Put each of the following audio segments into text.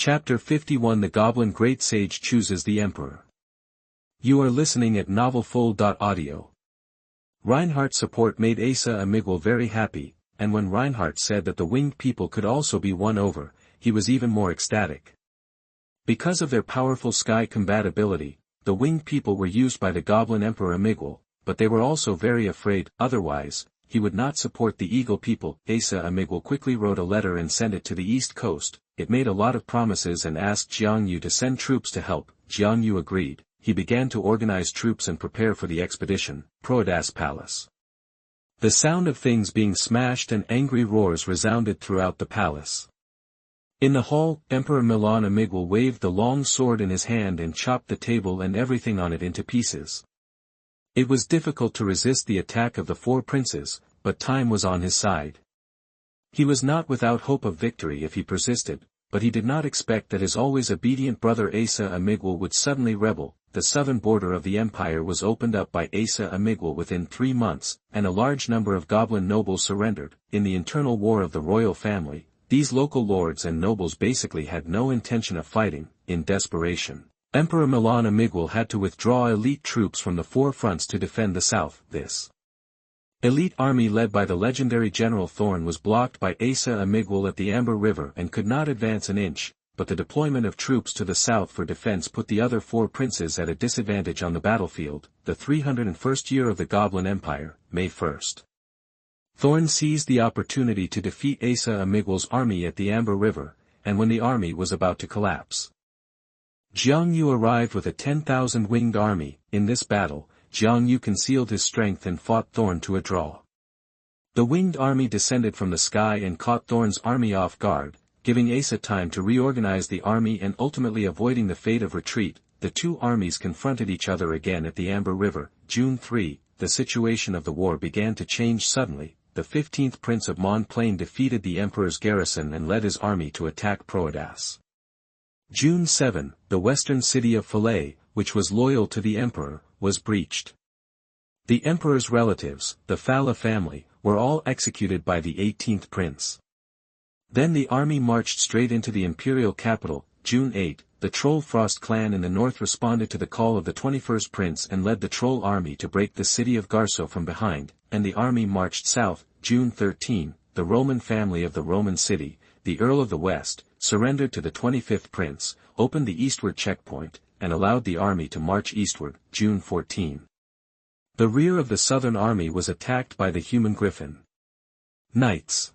Chapter 51 The Goblin Great Sage Chooses the Emperor. You are listening at novelfull.audio. Reinhardt's support made Asa Amigwal very happy, and when Reinhardt said that the winged people could also be won over, he was even more ecstatic. Because of their powerful sky compatibility, the winged people were used by the Goblin Emperor Amigwal, but they were also very afraid, otherwise, he would not support the Eagle people. Asa Amigwal quickly wrote a letter and sent it to the East Coast. It made a lot of promises and asked Xuanhuan to send troops to help. Xuanhuan agreed. He began to organize troops and prepare for the expedition. Proedas Palace. The sound of things being smashed and angry roars resounded throughout the palace. In the hall, Emperor Milan Amigwal waved the long sword in his hand and chopped the table and everything on it into pieces. It was difficult to resist the attack of the four princes, but time was on his side. He was not without hope of victory if he persisted, but he did not expect that his always obedient brother Asa Amigwal would suddenly rebel. The southern border of the empire was opened up by Asa Amigwal within 3 months, and a large number of Goblin nobles surrendered. In the internal war of the royal family, these local lords and nobles basically had no intention of fighting. In desperation, Emperor Milan Amigwal had to withdraw elite troops from the four fronts to defend the south. This elite army led by the legendary General Thorn was blocked by Asa Amigwal at the Amber River and could not advance an inch, but the deployment of troops to the south for defense put the other four princes at a disadvantage on the battlefield. The 301st year of the Goblin Empire, May 1st. Thorn seized the opportunity to defeat Asa Amigwal's army at the Amber River, and when the army was about to collapse, Xuanhuan arrived with a 10,000 winged army. In this battle, Xuanhuan concealed his strength and fought Thorn to a draw. The winged army descended from the sky and caught Thorn's army off guard, giving Asa time to reorganize the army and ultimately avoiding the fate of retreat. The two armies confronted each other again at the Amber River. June 3, the situation of the war began to change suddenly. The 15th Prince of Mon Plain defeated the Emperor's garrison and led his army to attack Proedas. June 7, the western city of Pollack, which was loyal to the Emperor, was breached. The Emperor's relatives, the Fala family, were all executed by the 18th Prince. Then the army marched straight into the imperial capital. June 8, the Troll Frost clan in the north responded to the call of the 21st Prince and led the Troll army to break the city of Garso from behind, and the army marched south. June 13, the Roman family of the Roman city, the Earl of the West, surrendered to the 25th Prince, opened the eastward checkpoint, and allowed the army to march eastward. June 14. The rear of the southern army was attacked by the human griffin knights.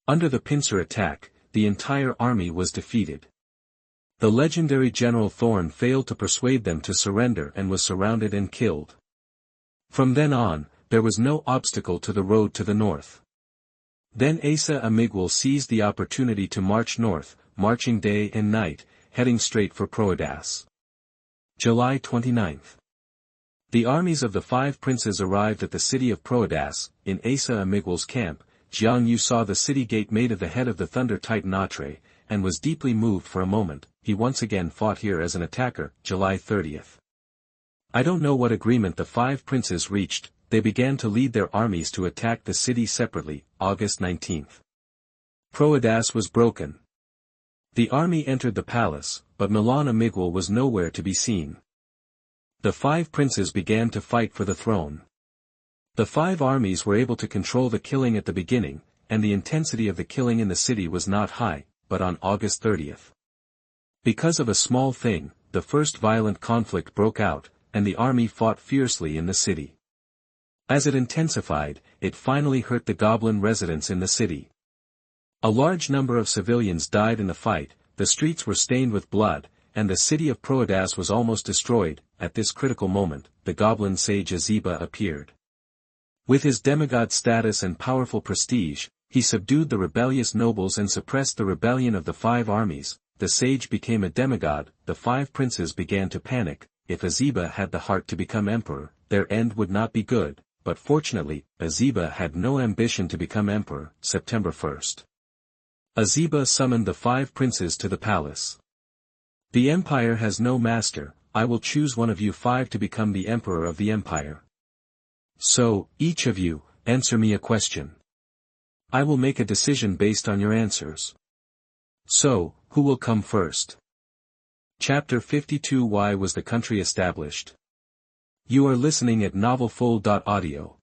Under the pincer attack, the entire army was defeated. The legendary General Thorn failed to persuade them to surrender and was surrounded and killed. From then on, there was no obstacle to the road to the north. Then Asa Amigwal seized the opportunity to march north, marching day and night, heading straight for Proedas. July 29. The armies of the 5 princes arrived at the city of Proedas. In Asa Amigwal's camp, Xuanhuan saw the city gate made of the head of the thunder titan Atre, and was deeply moved for a moment. He once again fought here as an attacker. July 30. I don't know what agreement the 5 princes reached. They began to lead their armies to attack the city separately. August 19. Proedas was broken. The army entered the palace, but Milan Amigwal was nowhere to be seen. The 5 princes began to fight for the throne. The 5 armies were able to control the killing at the beginning, and the intensity of the killing in the city was not high, but on August 30. Because of a small thing, the first violent conflict broke out, and the army fought fiercely in the city. As it intensified, it finally hurt the Goblin residents in the city. A large number of civilians died in the fight, the streets were stained with blood, and the city of Proedas was almost destroyed. At this critical moment, the Goblin sage Aziba appeared. With his demigod status and powerful prestige, he subdued the rebellious nobles and suppressed the rebellion of the 5 armies. The sage became a demigod. The 5 princes began to panic. If Aziba had the heart to become emperor, their end would not be good. But fortunately, Aziba had no ambition to become emperor. September 1st. Aziba summoned the 5 princes to the palace. The empire has no master. I will choose one of you 5 to become the emperor of the empire. So, each of you, answer me a question. I will make a decision based on your answers. So, Who will come first? Chapter 52. Why was the country established? You are listening at novelfull.audio.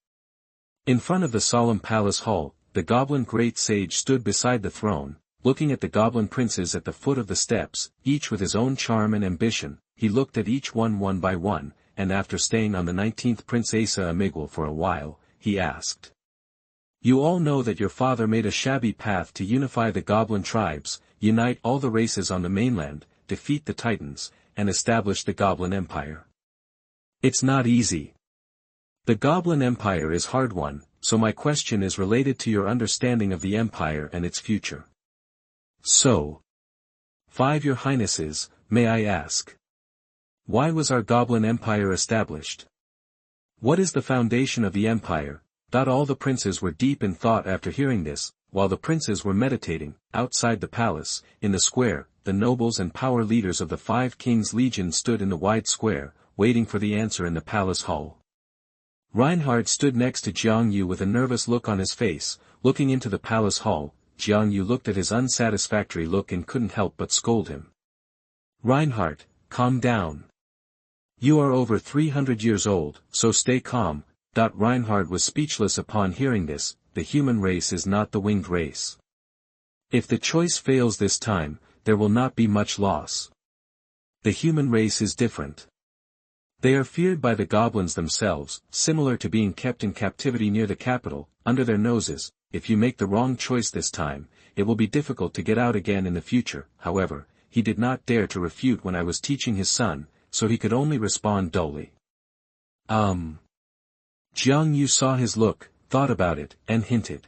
In front of the solemn palace hall, the goblin great sage stood beside the throne, looking at the goblin princes at the foot of the steps, each with his own charm and ambition. He looked at each one by one, and after staying on the 19th Prince Asa Amigwal for a while, he asked. You all know that your father made a shabby path to unify the goblin tribes, unite all the races on the mainland, defeat the titans, and establish the Goblin Empire. It's not easy. The Goblin Empire is hard won, so my question is related to your understanding of the empire and its future. So, 5 Your Highnesses, may I ask? Why was our Goblin Empire established? What is the foundation of the empire? All the princes were deep in thought after hearing this, while the princes were meditating. Outside the palace, in the square, the nobles and power leaders of the 5 Kings' Legion stood in the wide square, waiting for the answer in the palace hall. Reinhard stood next to Xiangyu with a nervous look on his face, looking into the palace hall. Xiangyu looked at his unsatisfactory look and couldn't help but scold him. Reinhard, calm down. You are over 300 years old, so stay calm. Reinhard was speechless upon hearing this. The human race is not the winged race. If the choice fails this time, there will not be much loss. The human race is different. They are feared by the goblins themselves, similar to being kept in captivity near the capital, under their noses. If you make the wrong choice this time, it will be difficult to get out again in the future. However, he did not dare to refute when I was teaching his son, so he could only respond dully. Jiang Yu saw his look, thought about it, and hinted.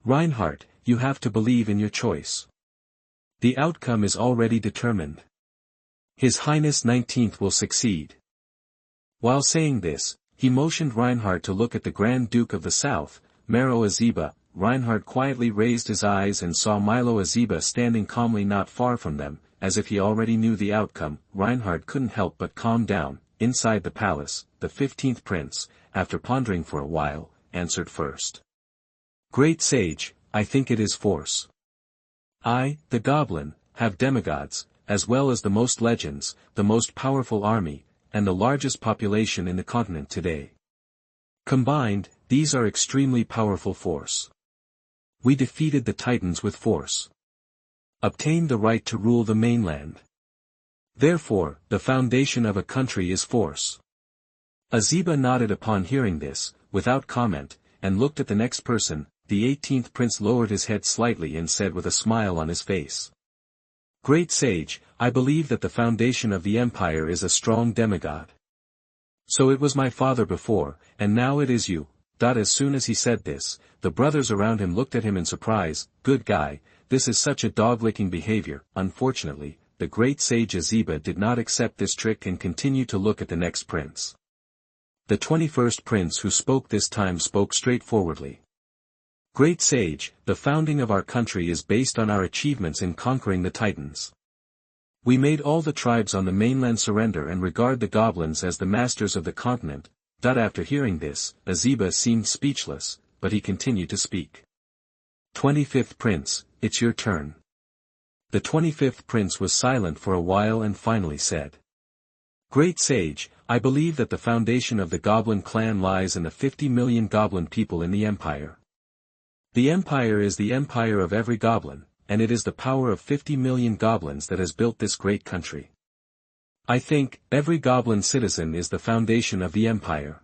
Reinhard, you have to believe in your choice. The outcome is already determined. His Highness 19th will succeed. While saying this, he motioned Reinhard to look at the Grand Duke of the South, Maro Azeba. Reinhard quietly raised his eyes and saw Milo Azeba standing calmly not far from them, as if he already knew the outcome. Reinhard couldn't help but calm down. Inside the palace, the 15th prince, after pondering for a while, answered first. Great sage, I think it is force. I, the goblin, have demigods, as well as the most legends, the most powerful army, and the largest population in the continent today. Combined, these are extremely powerful force. We defeated the titans with force. Obtained the right to rule the mainland. Therefore, the foundation of a country is force. Azeba nodded upon hearing this, without comment, and looked at the next person. The 18th prince lowered his head slightly and said with a smile on his face. Great sage, I believe that the foundation of the empire is a strong demigod. So it was my father before, and now it is you. As soon as he said this, the brothers around him looked at him in surprise. Good guy, this is such a dog-licking behavior. Unfortunately, the great sage Azeba did not accept this trick and continued to look at the next prince. The 21st prince who spoke this time spoke straightforwardly. Great sage, the founding of our country is based on our achievements in conquering the titans. We made all the tribes on the mainland surrender and regard the goblins as the masters of the continent. After hearing this, Azeba seemed speechless, but he continued to speak. 25th prince, it's your turn. The 25th prince was silent for a while and finally said. Great sage, I believe that the foundation of the goblin clan lies in the 50 million goblin people in the empire. The empire is the empire of every goblin, and it is the power of 50 million goblins that has built this great country. I think, every goblin citizen is the foundation of the empire.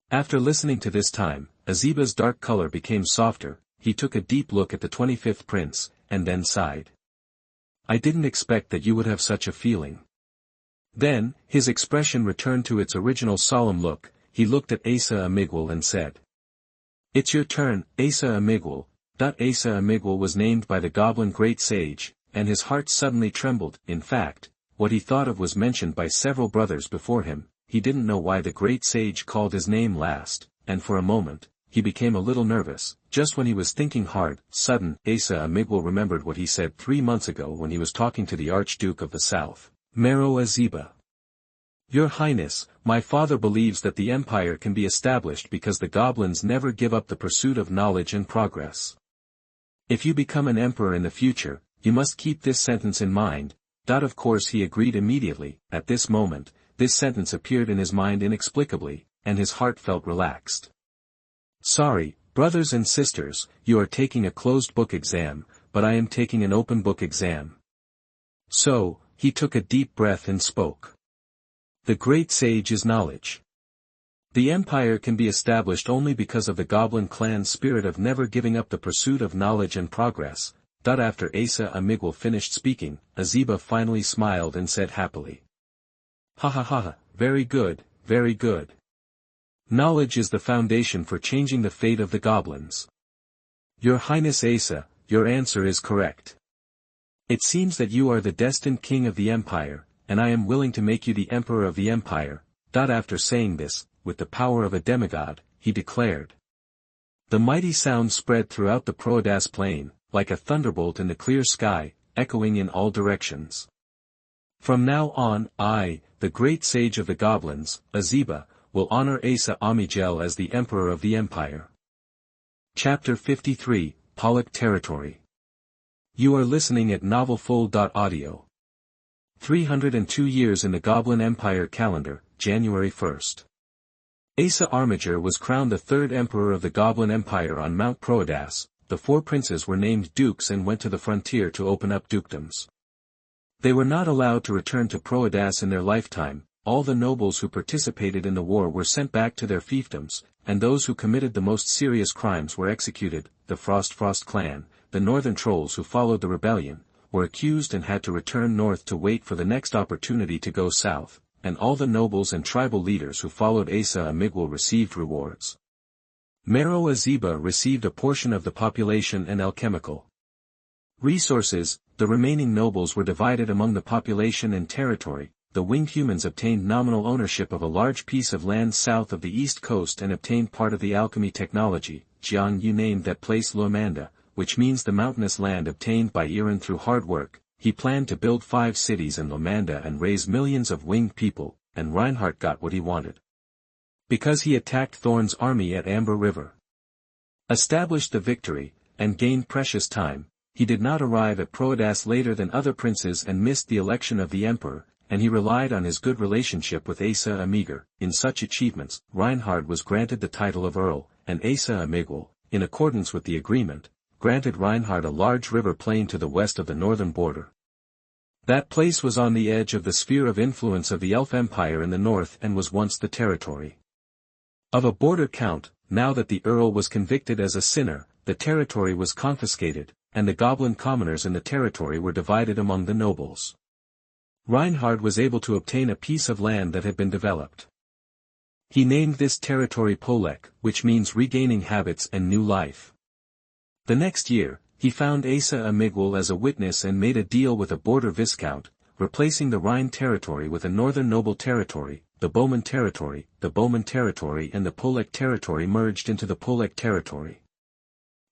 After listening to this time, Azeba's dark color became softer. He took a deep look at the 25th prince, and then sighed. I didn't expect that you would have such a feeling. Then, his expression returned to its original solemn look. He looked at Asa Amigwal and said. It's your turn, Asa Amigwal. Asa Amigwal was named by the goblin great sage, and his heart suddenly trembled. In fact, what he thought of was mentioned by several brothers before him. He didn't know why the great sage called his name last, and for a moment, he became a little nervous. Just when he was thinking hard, Asa Amigwal remembered what he said 3 months ago when he was talking to the Archduke of the South, Maro Azeba. Your Highness, my father believes that the empire can be established because the goblins never give up the pursuit of knowledge and progress. If you become an emperor in the future, you must keep this sentence in mind. Of course he agreed immediately. At this moment, this sentence appeared in his mind inexplicably, and his heart felt relaxed. Sorry, brothers and sisters, you are taking a closed book exam, but I am taking an open book exam. So, he took a deep breath and spoke. The great sage is knowledge. The empire can be established only because of the Goblin clan's spirit of never giving up the pursuit of knowledge and progress. After Asa Amigwal finished speaking, Azeba finally smiled and said happily. Ha ha ha, very good, very good. Knowledge is the foundation for changing the fate of the goblins. Your Highness Asa, your answer is correct. It seems that you are the destined king of the empire, and I am willing to make you the emperor of the empire. After saying this, with the power of a demigod, he declared. The mighty sound spread throughout the Proadas plain, like a thunderbolt in the clear sky, echoing in all directions. From now on, I, the great sage of the goblins, Azeba, will honor Asa Amigel as the emperor of the empire. Chapter 53, Pollack Territory. You are listening at novelfull.audio. 302 years in the Goblin Empire calendar, January 1st. Asa Armiger was crowned the third emperor of the Goblin Empire on Mount Proadas. The 4 princes were named dukes and went to the frontier to open up dukedoms. They were not allowed to return to Proadas in their lifetime. All the nobles who participated in the war were sent back to their fiefdoms, and those who committed the most serious crimes were executed. The Frost clan, the northern trolls who followed the rebellion, were accused and had to return north to wait for the next opportunity to go south, and all the nobles and tribal leaders who followed Asa Amigwal received rewards. Mero Azeba received a portion of the population and alchemical resources. The remaining nobles were divided among the population and territory. The winged humans obtained nominal ownership of a large piece of land south of the east coast and obtained part of the alchemy technology. Xuanhuan named that place Lomanda, which means the mountainous land obtained by Iran through hard work. He planned to build 5 cities in Lomanda and raise millions of winged people, and Reinhardt got what he wanted. Because he attacked Thorn's army at Amber River, established the victory, and gained precious time, he did not arrive at Proadas later than other princes and missed the election of the emperor, and he relied on his good relationship with Asa Amigwal. In such achievements, Reinhard was granted the title of Earl, and Asa Amigwal, in accordance with the agreement, granted Reinhard a large river plain to the west of the northern border. That place was on the edge of the sphere of influence of the Elf Empire in the north and was once the territory of a border count. Now that the Earl was convicted as a sinner, the territory was confiscated, and the Goblin commoners in the territory were divided among the nobles. Reinhard was able to obtain a piece of land that had been developed. He named this territory Pollack, which means regaining habits and new life. The next year, he found Asa Amigwal as a witness and made a deal with a border viscount, replacing the Rhine territory with a northern noble territory. The Bowman territory and the Pollack territory merged into the Pollack territory.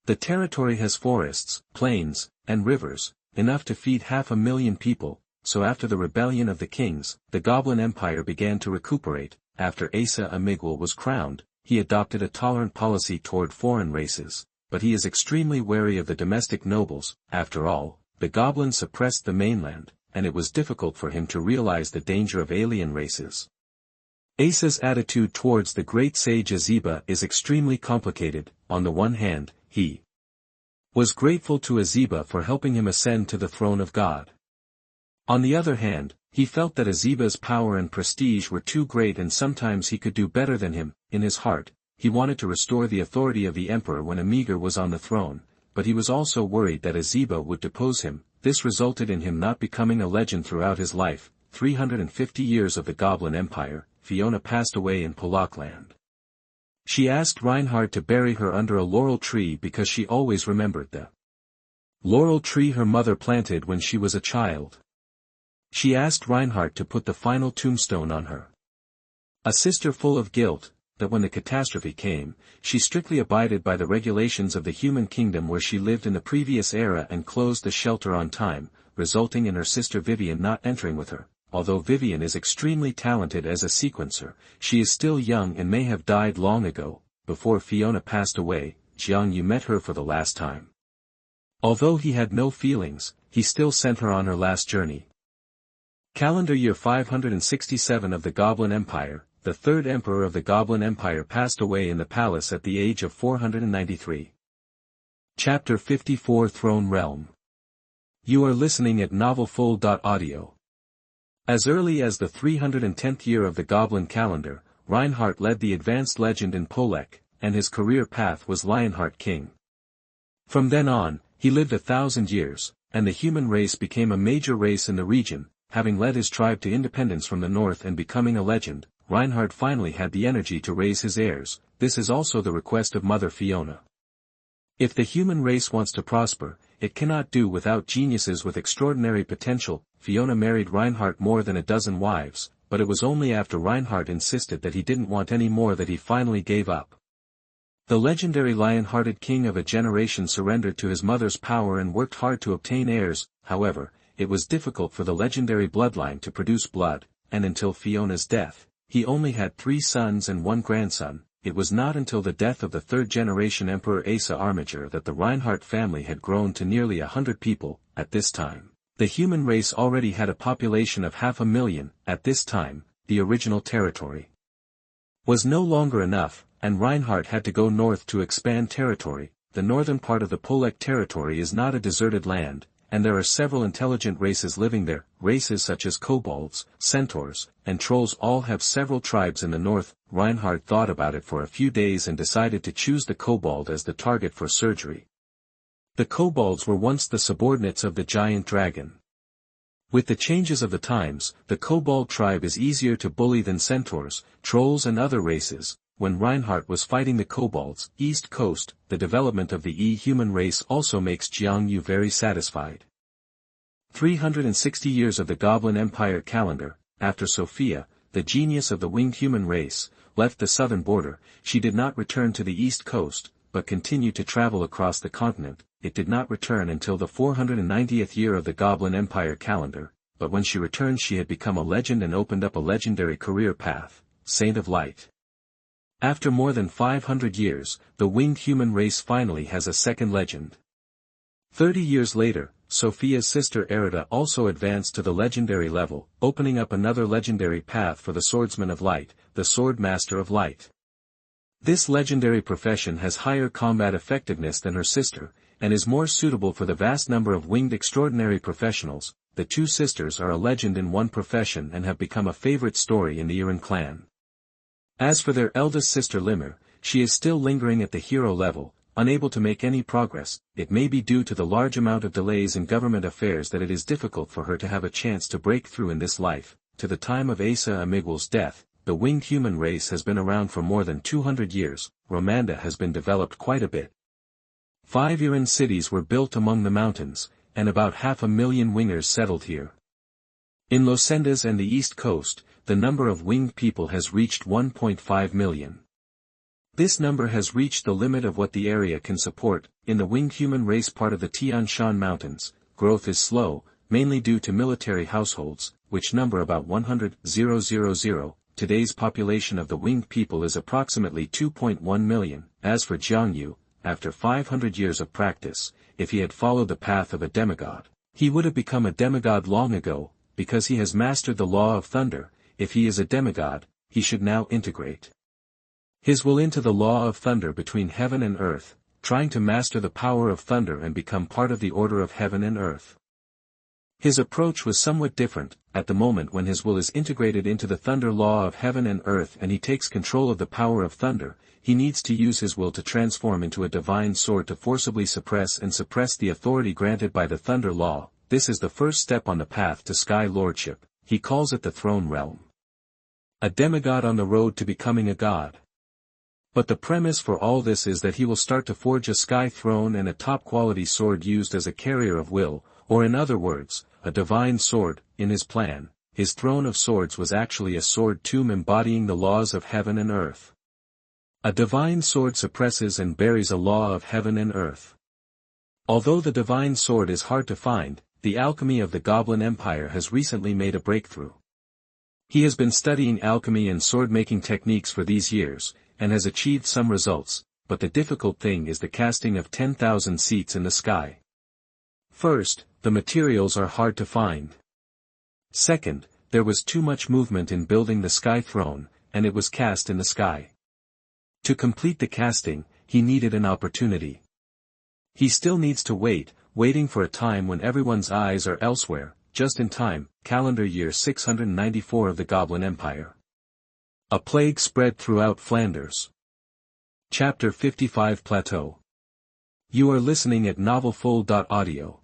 The territory has forests, plains, and rivers, enough to feed 500,000 people, so after the rebellion of the kings, the Goblin Empire began to recuperate. After Asa Amigwal was crowned, he adopted a tolerant policy toward foreign races, but he is extremely wary of the domestic nobles. After all, the Goblins suppressed the mainland, and it was difficult for him to realize the danger of alien races. Asa's attitude towards the great sage Azeba is extremely complicated. On the one hand, he was grateful to Azeba for helping him ascend to the throne of God. On the other hand, he felt that Azeba's power and prestige were too great and sometimes he could do better than him. In his heart, he wanted to restore the authority of the emperor when Amigwal was on the throne, but he was also worried that Azeba would depose him. This resulted in him not becoming a legend throughout his life. 350 years of the Goblin Empire, Fiona passed away in Pollackland. She asked Reinhard to bury her under a laurel tree because she always remembered the laurel tree her mother planted when she was a child. She asked Reinhard to put the final tombstone on her. A sister full of guilt, that when the catastrophe came, she strictly abided by the regulations of the human kingdom where she lived in the previous era and closed the shelter on time, resulting in her sister Vivian not entering with her. Although Vivian is extremely talented as a sequencer, she is still young and may have died long ago. Before Fiona passed away, Xiangyu met her for the last time. Although he had no feelings, he still sent her on her last journey. Calendar year 567 of the Goblin Empire, the third emperor of the Goblin Empire passed away in the palace at the age of 493. Chapter 54 Throne Realm. You are listening at novelfull.audio. As early as the 310th year of the Goblin calendar, Reinhardt led the advanced legend in Pollack, and his career path was Lionheart King. From then on, he lived 1,000 years, and the human race became a major race in the region. Having led his tribe to independence from the north and becoming a legend, Reinhardt finally had the energy to raise his heirs. This is also the request of Mother Fiona. If the human race wants to prosper, it cannot do without geniuses with extraordinary potential. Fiona married Reinhardt more than a dozen wives, but it was only after Reinhardt insisted that he didn't want any more that he finally gave up. The legendary lion-hearted king of a generation surrendered to his mother's power and worked hard to obtain heirs. However, it was difficult for the legendary bloodline to produce blood, and until Fiona's death, he only had 3 sons and 1 grandson. It was not until the death of the third-generation Emperor Asa Armiger that the Reinhardt family had grown to nearly 100 people. At this time, the human race already had a population of 500,000. At this time, the original territory was no longer enough, and Reinhardt had to go north to expand territory. The northern part of the Pollack territory is not a deserted land, and there are several intelligent races living there. Races such as kobolds, centaurs, and trolls all have several tribes in the north. Reinhardt thought about it for a few days and decided to choose the kobold as the target for surgery. The kobolds were once the subordinates of the giant dragon. With the changes of the times, the kobold tribe is easier to bully than centaurs, trolls and other races. When Reinhardt was fighting the kobolds, East Coast, the development of the human race also makes Xuanhuan very satisfied. 360 years of the Goblin Empire calendar. After Sophia, the genius of the winged human race, left the southern border, she did not return to the East Coast, but continued to travel across the continent. It did not return until the 490th year of the Goblin Empire calendar, but when she returned she had become a legend and opened up a legendary career path, Saint of Light. After more than 500 years, the winged human race finally has a second legend. 30 years later, Sophia's sister Erida also advanced to the legendary level, opening up another legendary path for the Swordsman of Light, the Sword Master of Light. This legendary profession has higher combat effectiveness than her sister, and is more suitable for the vast number of winged extraordinary professionals. The two sisters are a legend in one profession and have become a favorite story in the Iran clan. As for their eldest sister Limmer, she is still lingering at the hero level, unable to make any progress. It may be due to the large amount of delays in government affairs that it is difficult for her to have a chance to break through in this life. To the time of Asa Amigwal's death, the winged human race has been around for more than 200 years. Romanda has been developed quite a bit. 5 Iran cities were built among the mountains, and about 500,000 wingers settled here. In Losendas and the East Coast, the number of winged people has reached 1.5 million. This number has reached the limit of what the area can support. In the winged human race part of the Tian Shan Mountains, growth is slow, mainly due to military households, which number about 100,000. Today's population of the winged people is approximately 2.1 million. As for Xuanhuan, after 500 years of practice, if he had followed the path of a demigod, he would have become a demigod long ago, because he has mastered the law of thunder. If he is a demigod, he should now integrate his will into the law of thunder between heaven and earth, trying to master the power of thunder and become part of the order of heaven and earth. His approach was somewhat different. At the moment when his will is integrated into the thunder law of heaven and earth and he takes control of the power of thunder, he needs to use his will to transform into a divine sword to forcibly suppress the authority granted by the thunder law. This is the first step on the path to sky lordship. He calls it the throne realm. A demigod on the road to becoming a god. But the premise for all this is that he will start to forge a sky throne and a top-quality sword used as a carrier of will, or in other words, a divine sword. In his plan, his throne of swords was actually a sword tomb embodying the laws of heaven and earth. A divine sword suppresses and buries a law of heaven and earth. Although the divine sword is hard to find, the alchemy of the Goblin Empire has recently made a breakthrough. He has been studying alchemy and sword-making techniques for these years, and has achieved some results, but the difficult thing is the casting of 10,000 seats in the sky. First, the materials are hard to find. Second, there was too much movement in building the sky throne, and it was cast in the sky. To complete the casting, he needed an opportunity. He still needs to waiting for a time when everyone's eyes are elsewhere, just in time, calendar year 694 of the Goblin Empire. A plague spread throughout Flanders. Chapter 55 Plateau. You are listening at novelfull.audio.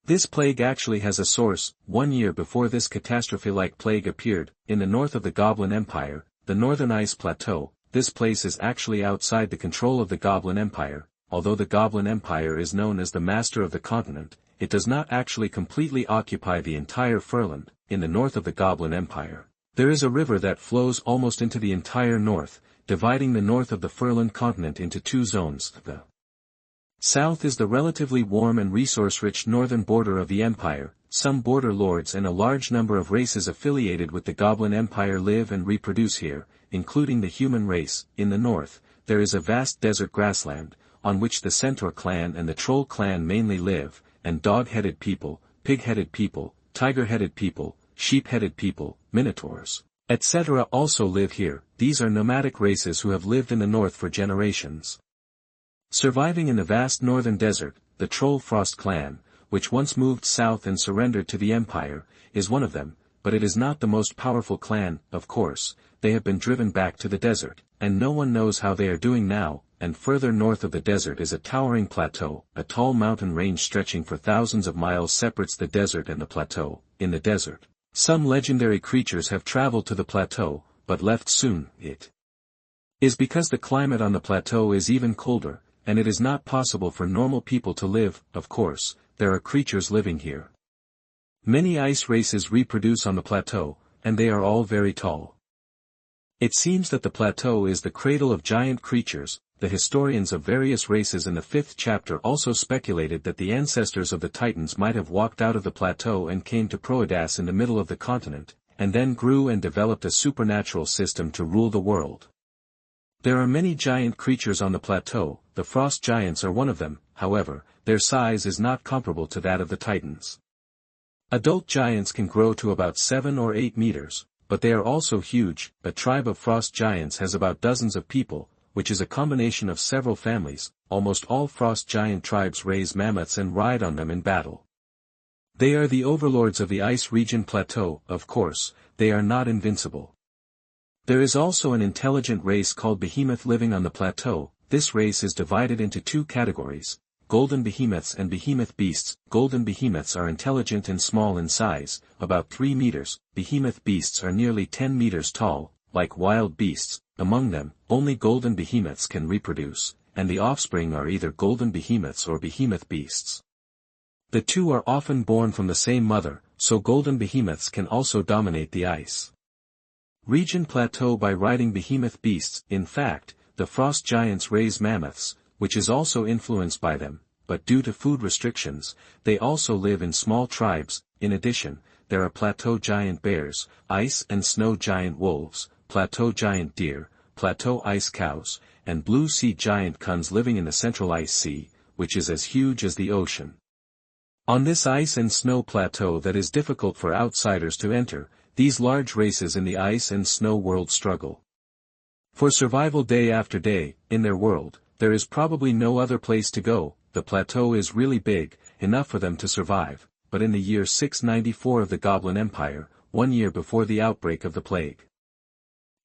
This plague actually has a source. 1 year before this catastrophe-like plague appeared, in the north of the Goblin Empire, the Northern Ice Plateau. This place is actually outside the control of the Goblin Empire. Although the Goblin Empire is known as the master of the continent, it does not actually completely occupy the entire Furland. In the north of the Goblin Empire, there is a river that flows almost into the entire north, dividing the north of the Furland continent into two zones. The south is the relatively warm and resource-rich northern border of the empire. Some border lords and a large number of races affiliated with the Goblin Empire live and reproduce here, including the human race. In the north, there is a vast desert grassland, on which the Centaur clan and the Troll clan mainly live, and dog-headed people, pig-headed people, tiger-headed people, sheep-headed people, minotaurs, etc. also live here. These are nomadic races who have lived in the north for generations. Surviving in the vast northern desert, the Troll Frost clan, which once moved south and surrendered to the empire, is one of them, but it is not the most powerful clan. Of course, they have been driven back to the desert, and no one knows how they are doing now. And further north of the desert is a towering plateau. A tall mountain range stretching for thousands of miles separates the desert and the plateau. In the desert, some legendary creatures have traveled to the plateau, but left soon. It is because the climate on the plateau is even colder, and it is not possible for normal people to live. Of course, there are creatures living here. Many ice races reproduce on the plateau, and they are all very tall. It seems that the plateau is the cradle of giant creatures. The historians of various races in the 5th chapter also speculated that the ancestors of the Titans might have walked out of the plateau and came to Proedas in the middle of the continent, and then grew and developed a supernatural system to rule the world. There are many giant creatures on the plateau. The frost giants are one of them. However, their size is not comparable to that of the Titans. Adult giants can grow to about 7 or 8 meters, but they are also huge. A tribe of frost giants has about dozens of people, which is a combination of several families. Almost all frost giant tribes raise mammoths and ride on them in battle. They are the overlords of the ice region plateau. Of course, they are not invincible. There is also an intelligent race called behemoth living on the plateau. This race is divided into two categories: golden behemoths and behemoth beasts. Golden behemoths are intelligent and small in size, about 3 meters. Behemoth beasts are nearly 10 meters tall, like wild beasts. Among them, only golden behemoths can reproduce, and the offspring are either golden behemoths or behemoth beasts. The two are often born from the same mother, so golden behemoths can also dominate the ice region plateau by riding behemoth beasts. In fact, the frost giants raise mammoths, which is also influenced by them, but due to food restrictions, they also live in small tribes. In addition, there are plateau giant bears, ice and snow giant wolves, plateau giant deer, plateau ice cows, and blue sea giant kuns living in the central ice sea, which is as huge as the ocean. On this ice and snow plateau that is difficult for outsiders to enter, these large races in the ice and snow world struggle for survival day after day. In their world, there is probably no other place to go. The plateau is really big, enough for them to survive, but in the year 694 of the Goblin Empire, 1 year before the outbreak of the plague,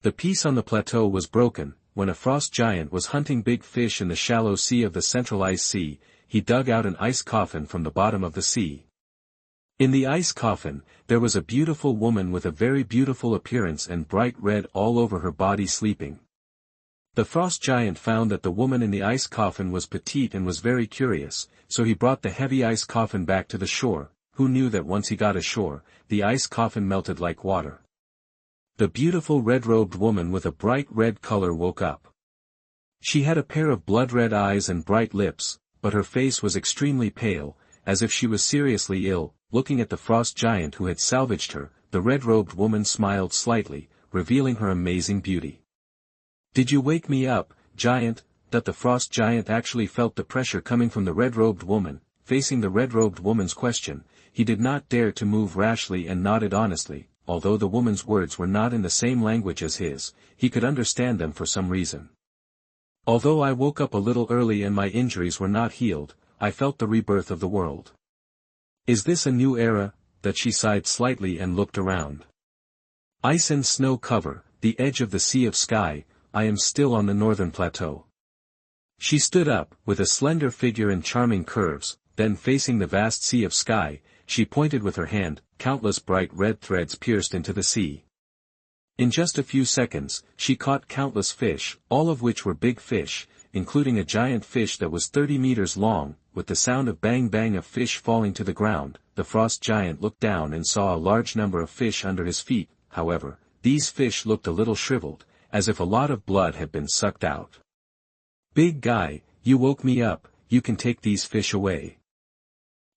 the peace on the plateau was broken. When a frost giant was hunting big fish in the shallow sea of the central ice sea, he dug out an ice coffin from the bottom of the sea. In the ice coffin, there was a beautiful woman with a very beautiful appearance and bright red all over her body sleeping. The frost giant found that the woman in the ice coffin was petite and was very curious, so he brought the heavy ice coffin back to the shore. Who knew that once he got ashore, the ice coffin melted like water? The beautiful red-robed woman with a bright red color woke up. She had a pair of blood-red eyes and bright lips, but her face was extremely pale, as if she was seriously ill. Looking at the frost giant who had salvaged her, the red-robed woman smiled slightly, revealing her amazing beauty. "Did you wake me up, giant?" That the frost giant actually felt the pressure coming from the red-robed woman, facing the red-robed woman's question, he did not dare to move rashly and nodded honestly. Although the woman's words were not in the same language as his, he could understand them for some reason. Although I woke up a little early and my injuries were not healed, I felt the rebirth of the world. Is this a new era? That she sighed slightly and looked around. Ice and snow cover, the edge of the sea of sky, I am still on the northern plateau. She stood up, with a slender figure and charming curves, then facing the vast sea of sky, she pointed with her hand, countless bright red threads pierced into the sea. In just a few seconds, she caught countless fish, all of which were big fish, including a giant fish that was 30 meters long. With the sound of bang-bang of fish falling to the ground, the frost giant looked down and saw a large number of fish under his feet. However, these fish looked a little shriveled, as if a lot of blood had been sucked out. "Big guy, you woke me up, you can take these fish away."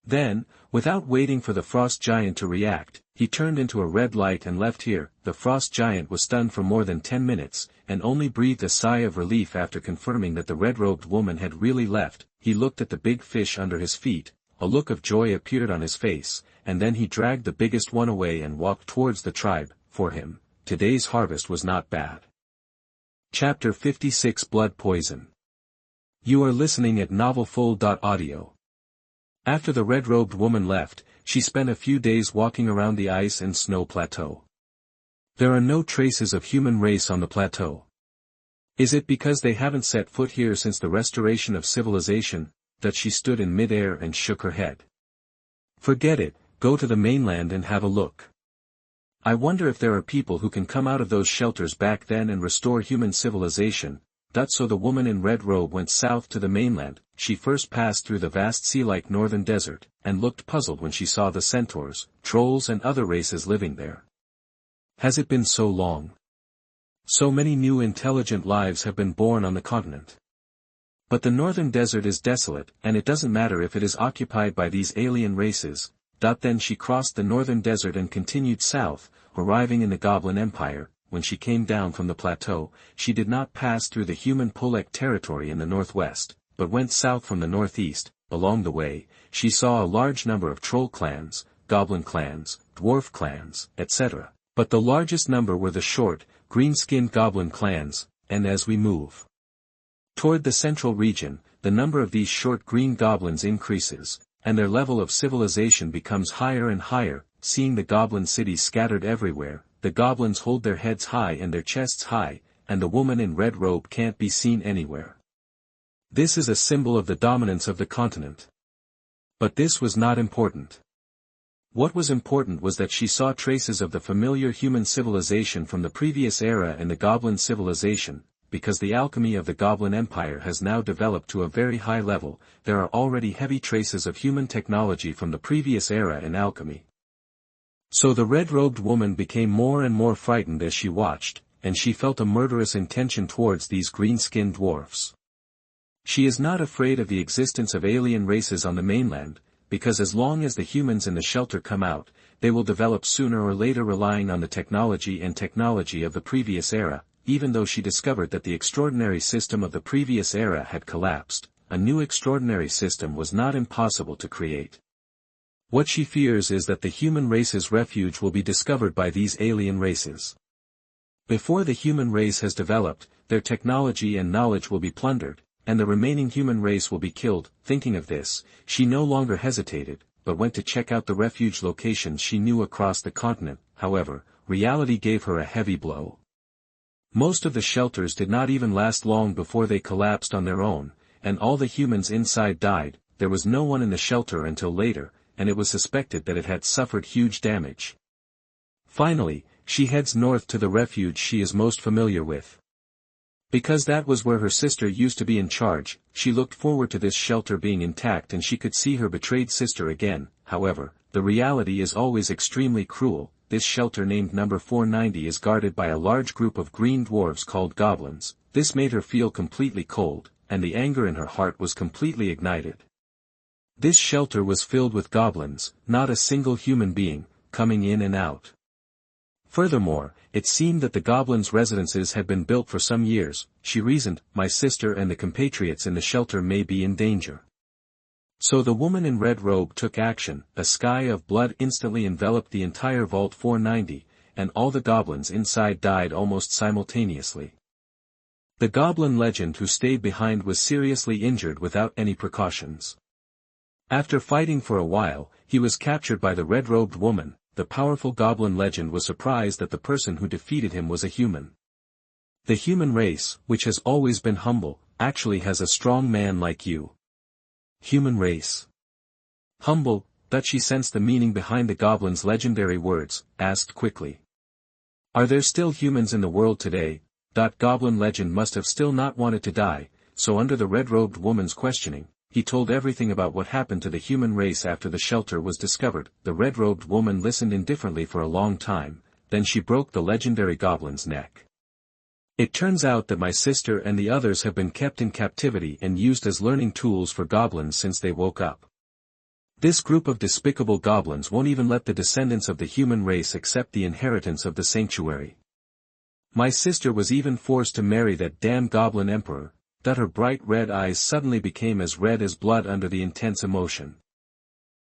Then, without waiting for the frost giant to react, he turned into a red light and left here. The frost giant was stunned for more than 10 minutes, and only breathed a sigh of relief after confirming that the red-robed woman had really left. He looked at the big fish under his feet, a look of joy appeared on his face, and then he dragged the biggest one away and walked towards the tribe. For him, today's harvest was not bad. Chapter 56 Blood Poison. You are listening at novelfull.audio. After the red-robed woman left, she spent a few days walking around the ice and snow plateau. There are no traces of human race on the plateau. Is it because they haven't set foot here since the restoration of civilization? That she stood in mid-air and shook her head. Forget it, go to the mainland and have a look. I wonder if there are people who can come out of those shelters back then and restore human civilization. So the woman in red robe went south to the mainland. She first passed through the vast sea-like northern desert, and looked puzzled when she saw the centaurs, trolls and other races living there. Has it been so long? So many new intelligent lives have been born on the continent. But the northern desert is desolate, and it doesn't matter if it is occupied by these alien races. Then she crossed the northern desert and continued south, arriving in the Goblin Empire. When she came down from the plateau, she did not pass through the human Pollack territory in the northwest, but went south from the northeast. Along the way, she saw a large number of troll clans, goblin clans, dwarf clans, etc. But the largest number were the short, green-skinned goblin clans, and as we move toward the central region, the number of these short green goblins increases, and their level of civilization becomes higher and higher. Seeing the goblin cities scattered everywhere, the goblins hold their heads high and their chests high, and the woman in red robe can't be seen anywhere. This is a symbol of the dominance of the continent. But this was not important. What was important was that she saw traces of the familiar human civilization from the previous era in the goblin civilization. Because the alchemy of the Goblin Empire has now developed to a very high level, there are already heavy traces of human technology from the previous era in alchemy. So the red-robed woman became more and more frightened as she watched, and she felt a murderous intention towards these green-skinned dwarfs. She is not afraid of the existence of alien races on the mainland, because as long as the humans in the shelter come out, they will develop sooner or later relying on the technology of the previous era. Even though she discovered that the extraordinary system of the previous era had collapsed, a new extraordinary system was not impossible to create. What she fears is that the human race's refuge will be discovered by these alien races. Before the human race has developed, their technology and knowledge will be plundered, and the remaining human race will be killed. Thinking of this, she no longer hesitated, but went to check out the refuge locations she knew across the continent. However, reality gave her a heavy blow. Most of the shelters did not even last long before they collapsed on their own, and all the humans inside died. There was no one in the shelter until later, and it was suspected that it had suffered huge damage. Finally, she heads north to the refuge she is most familiar with. Because that was where her sister used to be in charge, she looked forward to this shelter being intact and she could see her betrayed sister again. However, the reality is always extremely cruel. This shelter named number 490 is guarded by a large group of green dwarves called goblins. This made her feel completely cold, and the anger in her heart was completely ignited. This shelter was filled with goblins, not a single human being, coming in and out. Furthermore, it seemed that the goblins' residences had been built for some years. She reasoned, my sister and the compatriots in the shelter may be in danger. So the woman in red robe took action, a sky of blood instantly enveloped the entire Vault 490, and all the goblins inside died almost simultaneously. The goblin legend who stayed behind was seriously injured without any precautions. After fighting for a while, he was captured by the red-robed woman. The powerful goblin legend was surprised that the person who defeated him was a human. The human race, which has always been humble, actually has a strong man like you. Human race. Humble, that she sensed the meaning behind the goblin's legendary words, asked quickly. Are there still humans in the world today? Goblin legend must have still not wanted to die, so under the red-robed woman's questioning, he told everything about what happened to the human race after the shelter was discovered. The red-robed woman listened indifferently for a long time, then she broke the legendary goblin's neck. It turns out that my sister and the others have been kept in captivity and used as learning tools for goblins since they woke up. This group of despicable goblins won't even let the descendants of the human race accept the inheritance of the sanctuary. My sister was even forced to marry that damn goblin emperor. Her bright red eyes suddenly became as red as blood under the intense emotion.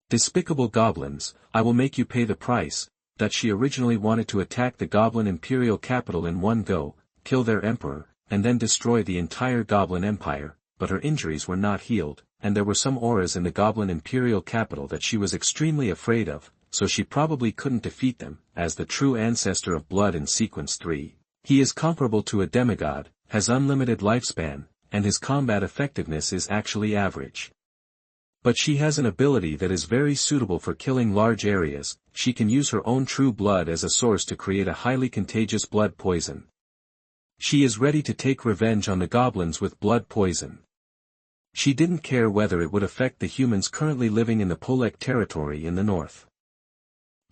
Despicable goblins, I will make you pay the price. She originally wanted to attack the goblin imperial capital in one go, kill their emperor, and then destroy the entire goblin empire, but her injuries were not healed, and there were some auras in the goblin imperial capital that she was extremely afraid of, so she probably couldn't defeat them. As the true ancestor of blood in sequence 3, he is comparable to a demigod, has unlimited lifespan, and his combat effectiveness is actually average. But she has an ability that is very suitable for killing large areas. She can use her own true blood as a source to create a highly contagious blood poison. She is ready to take revenge on the goblins with blood poison. She didn't care whether it would affect the humans currently living in the Pollack territory in the north.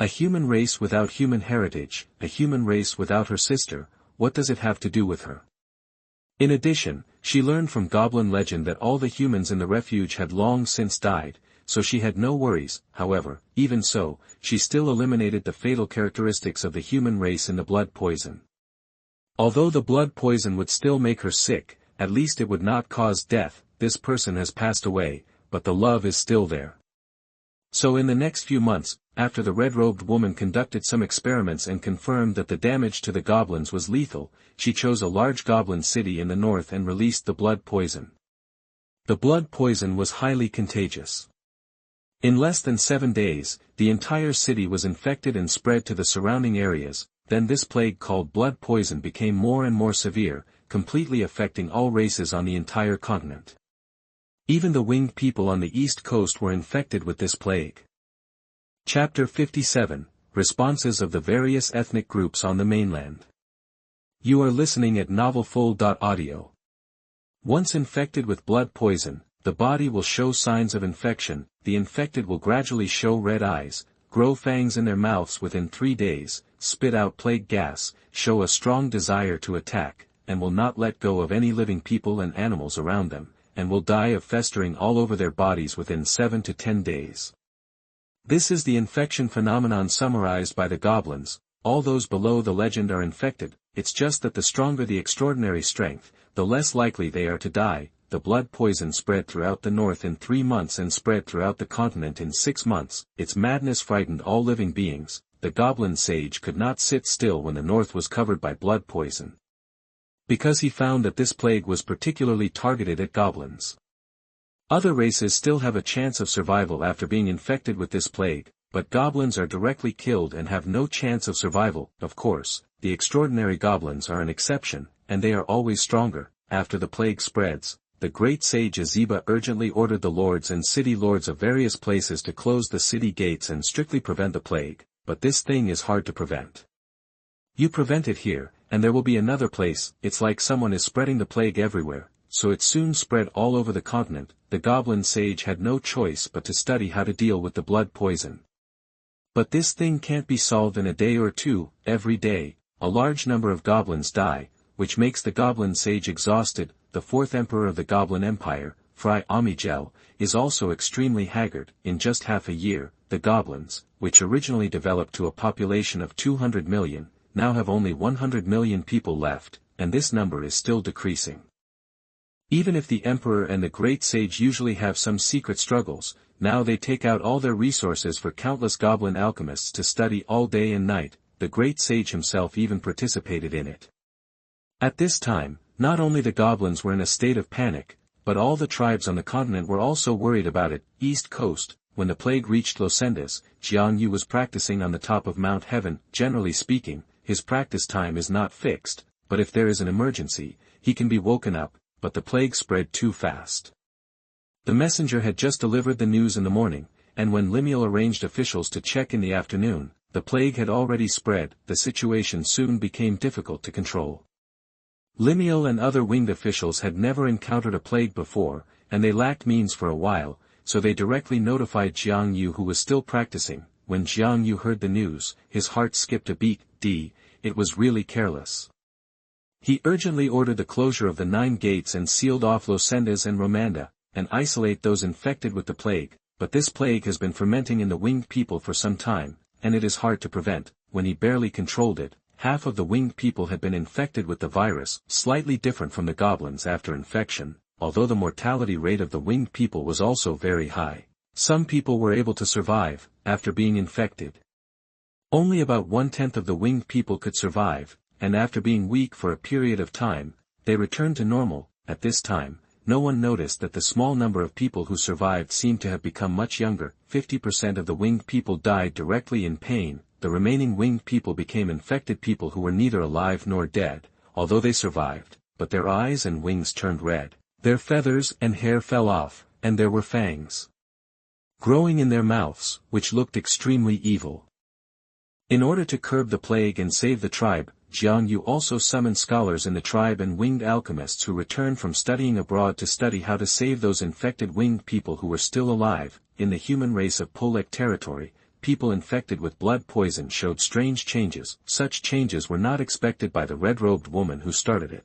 A human race without human heritage, a human race without her sister, what does it have to do with her? In addition, she learned from goblin legend that all the humans in the refuge had long since died, so she had no worries. However, even so, she still eliminated the fatal characteristics of the human race in the blood poison. Although the blood poison would still make her sick, at least it would not cause death. This person has passed away, but the love is still there. So in the next few months, after the red-robed woman conducted some experiments and confirmed that the damage to the goblins was lethal, she chose a large goblin city in the north and released the blood poison. The blood poison was highly contagious. In less than 7 days, the entire city was infected and spread to the surrounding areas. Then this plague called blood poison became more and more severe, completely affecting all races on the entire continent. Even the winged people on the east coast were infected with this plague. Chapter 57, Responses of the Various Ethnic Groups on the Mainland. You are listening at novelfull.audio. Once infected with blood poison, the body will show signs of infection. The infected will gradually show red eyes, grow fangs in their mouths within 3 days, spit out plague gas, show a strong desire to attack, and will not let go of any living people and animals around them, and will die of festering all over their bodies within 7 to 10 days. This is the infection phenomenon summarized by the goblins. All those below the legend are infected. It's just that the stronger the extraordinary strength, the less likely they are to die. The blood poison spread throughout the north in 3 months and spread throughout the continent in 6 months. Its madness frightened all living beings. The goblin sage could not sit still when the north was covered by blood poison, because he found that this plague was particularly targeted at goblins. Other races still have a chance of survival after being infected with this plague, but goblins are directly killed and have no chance of survival. Of course, the extraordinary goblins are an exception, and they are always stronger. After the plague spreads, the great sage Azeba urgently ordered the lords and city lords of various places to close the city gates and strictly prevent the plague, but this thing is hard to prevent. You prevent it here, and there will be another place. It's like someone is spreading the plague everywhere, so it soon spread all over the continent. The goblin sage had no choice but to study how to deal with the blood poison. But this thing can't be solved in a day or two. Every day, a large number of goblins die, which makes the goblin sage exhausted. The fourth emperor of the Goblin Empire, Fry Amigel, is also extremely haggard. In just half a year, the goblins, which originally developed to a population of 200 million, now have only 100 million people left, and this number is still decreasing. Even if the Emperor and the Great Sage usually have some secret struggles, now they take out all their resources for countless goblin alchemists to study all day and night. The Great Sage himself even participated in it. At this time, not only the goblins were in a state of panic, but all the tribes on the continent were also worried about it. East Coast, when the plague reached Los Andes, Xuanhuan was practicing on the top of Mount Heaven. Generally speaking, his practice time is not fixed, but if there is an emergency, he can be woken up, but the plague spread too fast. The messenger had just delivered the news in the morning, and when Lemuel arranged officials to check in the afternoon, the plague had already spread. The situation soon became difficult to control. Lemuel and other winged officials had never encountered a plague before, and they lacked means for a while, so they directly notified Xuanhuan, who was still practicing. When Xuanhuan heard the news, his heart skipped a beat. It was really careless. He urgently ordered the closure of the 9 gates and sealed off Los Andes and Romanda, and isolate those infected with the plague. But this plague has been fermenting in the winged people for some time, and it is hard to prevent. When he barely controlled it, half of the winged people had been infected with the virus, slightly different from the goblins after infection. Although the mortality rate of the winged people was also very high, some people were able to survive after being infected. Only about 1/10 of the winged people could survive, and after being weak for a period of time, they returned to normal. At this time, no one noticed that the small number of people who survived seemed to have become much younger. 50% of the winged people died directly in pain. The remaining winged people became infected people who were neither alive nor dead, although they survived, but their eyes and wings turned red, their feathers and hair fell off, and there were fangs growing in their mouths, which looked extremely evil. In order to curb the plague and save the tribe, Xuanhuan also summoned scholars in the tribe and winged alchemists who returned from studying abroad to study how to save those infected winged people who were still alive. In the human race of Pollack territory, people infected with blood poison showed strange changes. Such changes were not expected by the red-robed woman who started it.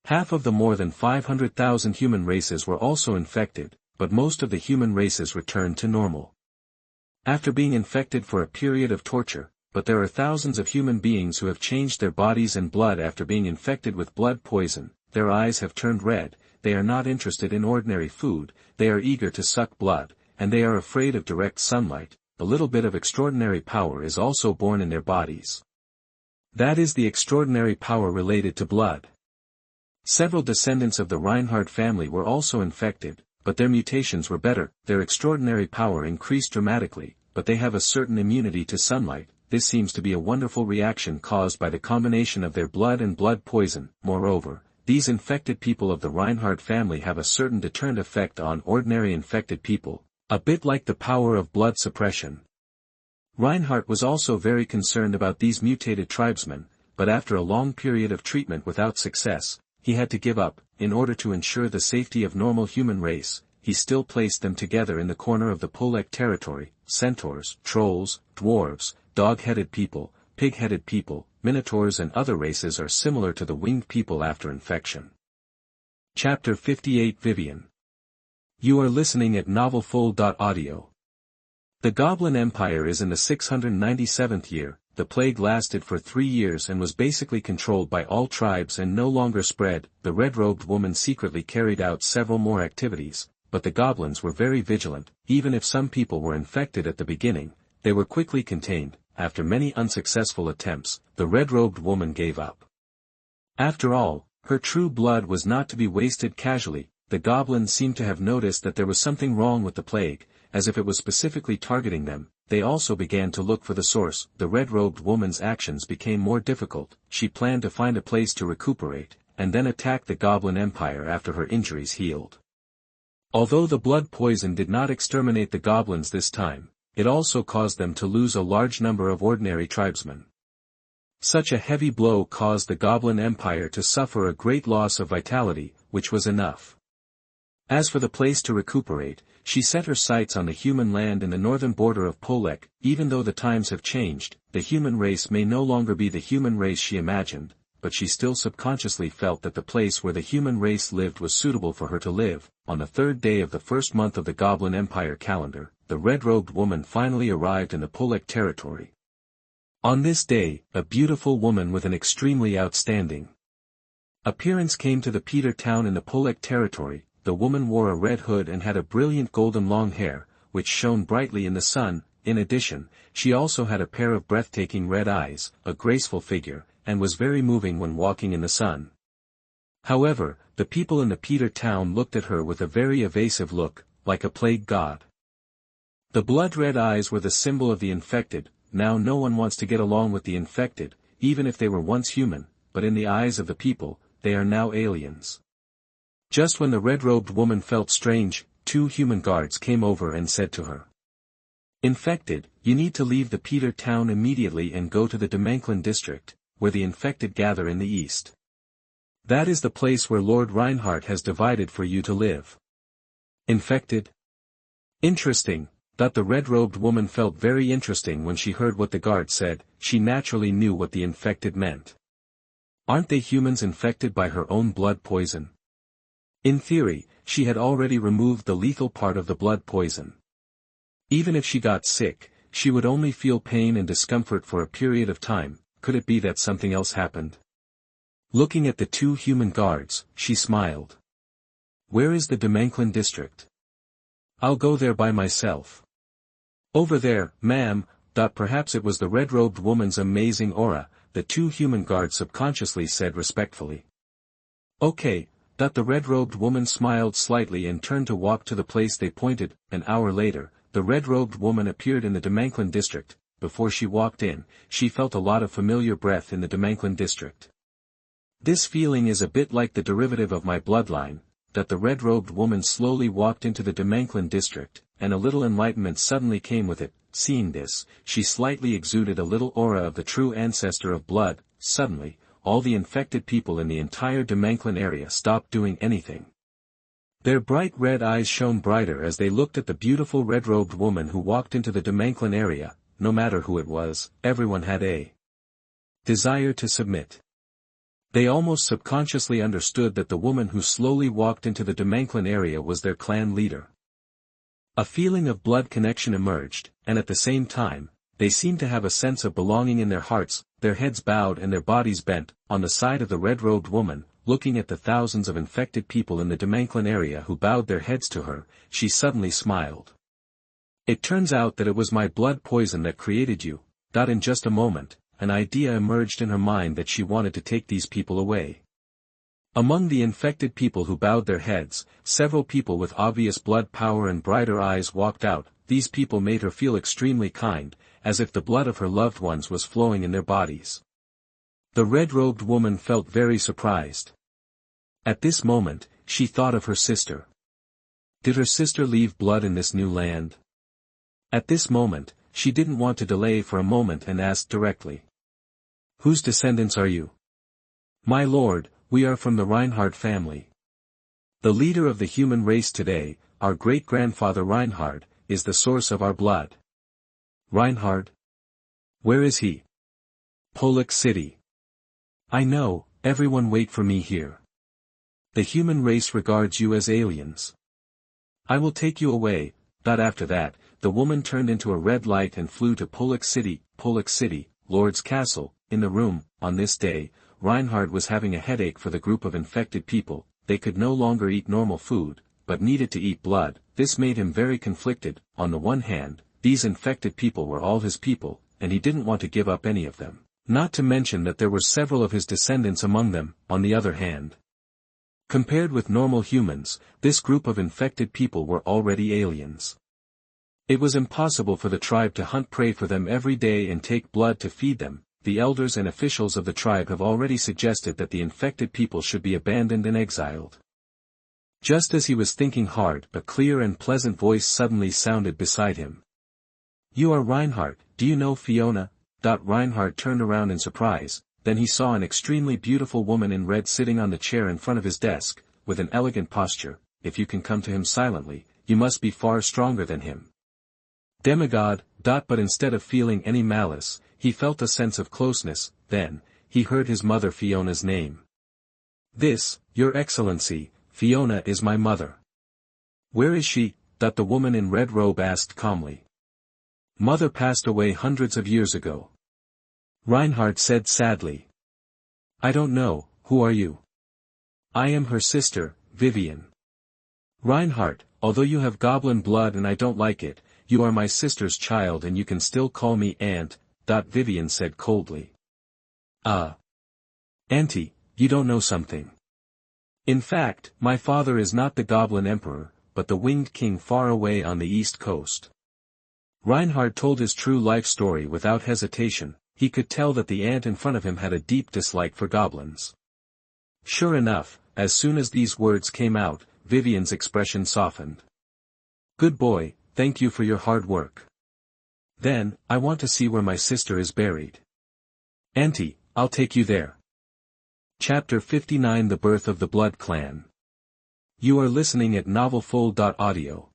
Half of the more than 500,000 human races were also infected, but most of the human races returned to normal. After being infected for a period of torture, but there are thousands of human beings who have changed their bodies and blood after being infected with blood poison. Their eyes have turned red, they are not interested in ordinary food, they are eager to suck blood, and they are afraid of direct sunlight. A little bit of extraordinary power is also born in their bodies. That is the extraordinary power related to blood. Several descendants of the Reinhardt family were also infected, but their mutations were better. Their extraordinary power increased dramatically, but they have a certain immunity to sunlight. This seems to be a wonderful reaction caused by the combination of their blood and blood poison. Moreover, these infected people of the Reinhardt family have a certain deterrent effect on ordinary infected people, a bit like the power of blood suppression. Reinhardt was also very concerned about these mutated tribesmen, but after a long period of treatment without success, he had to give up. In order to ensure the safety of normal human race, he still placed them together in the corner of the Pollack territory. Centaurs, trolls, dwarves, dog-headed people, pig-headed people, minotaurs and other races are similar to the winged people after infection. Chapter 58 Vivian. You are listening at novelfull.audio. The Goblin Empire is in the 697th year. The plague lasted for 3 years and was basically controlled by all tribes and no longer spread. The red-robed woman secretly carried out several more activities, but the goblins were very vigilant. Even if some people were infected at the beginning, they were quickly contained. After many unsuccessful attempts, the red-robed woman gave up. After all, her true blood was not to be wasted casually. The goblins seemed to have noticed that there was something wrong with the plague, as if it was specifically targeting them. They also began to look for the source. The red-robed woman's actions became more difficult. She planned to find a place to recuperate, and then attack the Goblin Empire after her injuries healed. Although the blood poison did not exterminate the goblins this time, it also caused them to lose a large number of ordinary tribesmen. Such a heavy blow caused the Goblin Empire to suffer a great loss of vitality, which was enough. As for the place to recuperate, she set her sights on the human land in the northern border of Pollack. Even though the times have changed, the human race may no longer be the human race she imagined, but she still subconsciously felt that the place where the human race lived was suitable for her to live. On the 3rd day of the 1st month of the Goblin Empire calendar, the red-robed woman finally arrived in the Pollack territory. On this day, a beautiful woman with an extremely outstanding Appearance came to the Peter town in the Pollack territory. The woman wore a red hood and had a brilliant golden long hair, which shone brightly in the sun. In addition, she also had a pair of breathtaking red eyes, a graceful figure, and was very moving when walking in the sun. However, the people in the Peter town looked at her with a very evasive look, like a plague god. The blood-red eyes were the symbol of the infected. Now no one wants to get along with the infected, even if they were once human, but in the eyes of the people, they are now aliens. Just when the red-robed woman felt strange, 2 human guards came over and said to her, "Infected, you need to leave the Peter town immediately and go to the mainland district, where the infected gather in the east. That is the place where Lord Reinhardt has divided for you to live." Infected? Interesting. The red-robed woman felt very interesting when she heard what the guard said. She naturally knew what the infected meant. Aren't they humans infected by her own blood poison? In theory, she had already removed the lethal part of the blood poison. Even if she got sick, she would only feel pain and discomfort for a period of time. Could it be that something else happened? Looking at the 2 human guards, she smiled. "Where is the mainland district? I'll go there by myself." "Over there, ma'am." Perhaps it was the red-robed woman's amazing aura, the 2 human guards subconsciously said respectfully. "Okay." The red-robed woman smiled slightly and turned to walk to the place they pointed. An hour later, the red-robed woman appeared in the mainland district. Before she walked in, she felt a lot of familiar breath in the mainland district. "This feeling is a bit like the derivative of my bloodline." The red-robed woman slowly walked into the mainland district, and a little enlightenment suddenly came with it. Seeing this, she slightly exuded a little aura of the true ancestor of blood. Suddenly, all the infected people in the entire mainland area stopped doing anything. Their bright red eyes shone brighter as they looked at the beautiful red-robed woman who walked into the mainland area. No matter who it was, everyone had a desire to submit. They almost subconsciously understood that the woman who slowly walked into the mainland area was their clan leader. A feeling of blood connection emerged, and at the same time, they seemed to have a sense of belonging in their hearts. Their heads bowed and their bodies bent. On the side of the red-robed woman, looking at the thousands of infected people in the mainland area who bowed their heads to her, she suddenly smiled. "It turns out that it was my blood poison that created you." In just a moment, an idea emerged in her mind that she wanted to take these people away. Among the infected people who bowed their heads, several people with obvious blood power and brighter eyes walked out. These people made her feel extremely kind, as if the blood of her loved ones was flowing in their bodies. The red-robed woman felt very surprised. At this moment, she thought of her sister. Did her sister leave blood in this new land? At this moment, she didn't want to delay for a moment and asked directly. "Whose descendants are you?" "My lord, we are from the Reinhardt family. The leader of the human race today, our great-grandfather Reinhardt, is the source of our blood." "Reinhardt? Where is he?" "Pollack City." "I know, everyone wait for me here. The human race regards you as aliens. I will take you away." After that, the woman turned into a red light and flew to Pollack City. Pollack City, Lord's Castle. In the room, on this day, Reinhardt was having a headache for the group of infected people. They could no longer eat normal food, but needed to eat blood. This made him very conflicted. On the one hand, these infected people were all his people, and he didn't want to give up any of them. Not to mention that there were several of his descendants among them. On the other hand, compared with normal humans, this group of infected people were already aliens. It was impossible for the tribe to hunt prey for them every day and take blood to feed them. The elders and officials of the tribe have already suggested that the infected people should be abandoned and exiled. Just as he was thinking hard, a clear and pleasant voice suddenly sounded beside him. "You are Reinhardt, do you know Fiona?" Reinhardt turned around in surprise. Then he saw an extremely beautiful woman in red sitting on the chair in front of his desk, with an elegant posture. If you can come to him silently, you must be far stronger than him. Demigod. But instead of feeling any malice, he felt a sense of closeness. Then, he heard his mother Fiona's name. "This, Your Excellency, Fiona is my mother." "Where is she?" The woman in red robe asked calmly. "Mother passed away hundreds of years ago." Reinhardt said sadly. "I don't know, who are you?" I am her sister, Vivian. Reinhardt, although you have goblin blood and I don't like it, you are my sister's child and you can still call me Aunt, Vivian said coldly. Auntie, you don't know something. In fact, my father is not the Goblin Emperor, but the Winged King far away on the east coast. Reinhardt told his true life story without hesitation. He could tell that the ant in front of him had a deep dislike for goblins. Sure enough, as soon as these words came out, Vivian's expression softened. Good boy, thank you for your hard work. Then, I want to see where my sister is buried. Auntie, I'll take you there. Chapter 59 The Birth of the Blood Clan. You are listening at novelfull.audio.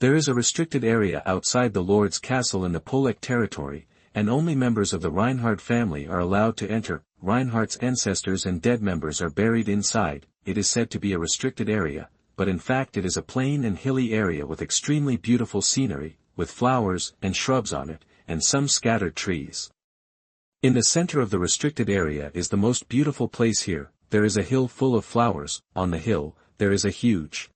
There is a restricted area outside the Lord's castle in the Pollack territory, and only members of the Reinhardt family are allowed to enter. Reinhardt's ancestors and dead members are buried inside. It is said to be a restricted area, but in fact it is a plain and hilly area with extremely beautiful scenery, with flowers and shrubs on it, and some scattered trees. In the center of the restricted area is the most beautiful place here. There is a hill full of flowers. On the hill, there is a huge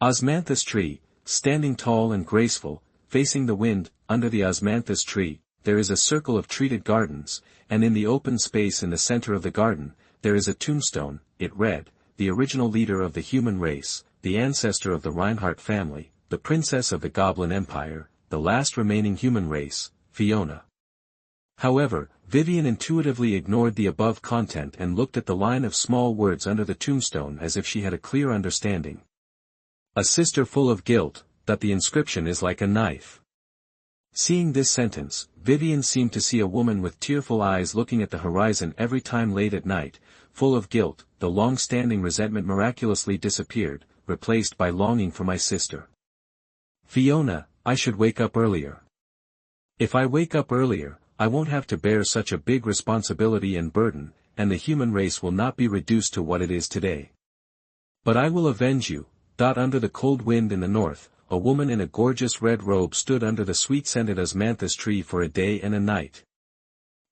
osmanthus tree, standing tall and graceful, facing the wind. Under the osmanthus tree, there is a circle of treated gardens, and in the open space in the center of the garden, there is a tombstone. It read, the original leader of the human race, the ancestor of the Reinhardt family, the princess of the Goblin Empire, the last remaining human race, Fiona. However, Vivian intuitively ignored the above content and looked at the line of small words under the tombstone as if she had a clear understanding. A sister full of guilt, that the inscription is like a knife. Seeing this sentence, Vivian seemed to see a woman with tearful eyes looking at the horizon every time late at night, full of guilt. The long-standing resentment miraculously disappeared, replaced by longing for my sister. Fiona, I should wake up earlier. If I wake up earlier, I won't have to bear such a big responsibility and burden, and the human race will not be reduced to what it is today. But I will avenge you. Under the cold wind in the north, a woman in a gorgeous red robe stood under the sweet-scented osmanthus tree for a day and a night.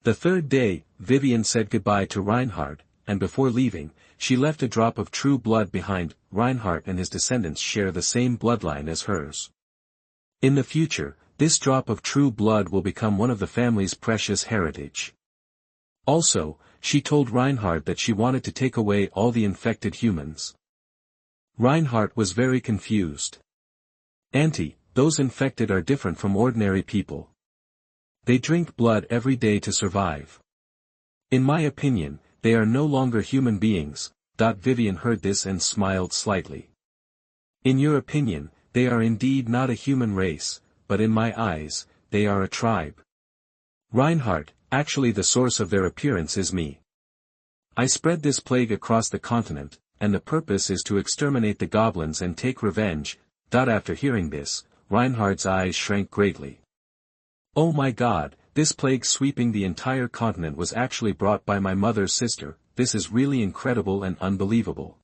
The third day, Vivian said goodbye to Reinhardt, and before leaving, she left a drop of true blood behind. Reinhardt and his descendants share the same bloodline as hers. In the future, this drop of true blood will become one of the family's precious heritage. Also, she told Reinhardt that she wanted to take away all the infected humans. Reinhardt was very confused. Auntie, those infected are different from ordinary people. They drink blood every day to survive. In my opinion, they are no longer human beings. Vivian heard this and smiled slightly. In your opinion, they are indeed not a human race, but in my eyes, they are a tribe. Reinhardt, actually the source of their appearance is me. I spread this plague across the continent, and the purpose is to exterminate the goblins and take revenge. After hearing this, Reinhardt's eyes shrank greatly. Oh my God, this plague sweeping the entire continent was actually brought by my mother's sister. This is really incredible and unbelievable.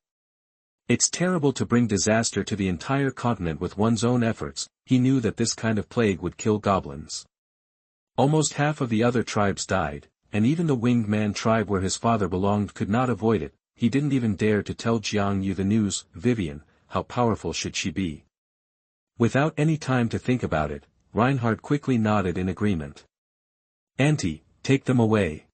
It's terrible to bring disaster to the entire continent with one's own efforts. He knew that this kind of plague would kill goblins. Almost half of the other tribes died, and even the Winged Man tribe where his father belonged could not avoid it. He didn't even dare to tell Xianhuan the news. Vivian, how powerful should she be? Without any time to think about it, Reinhardt quickly nodded in agreement. Auntie, take them away.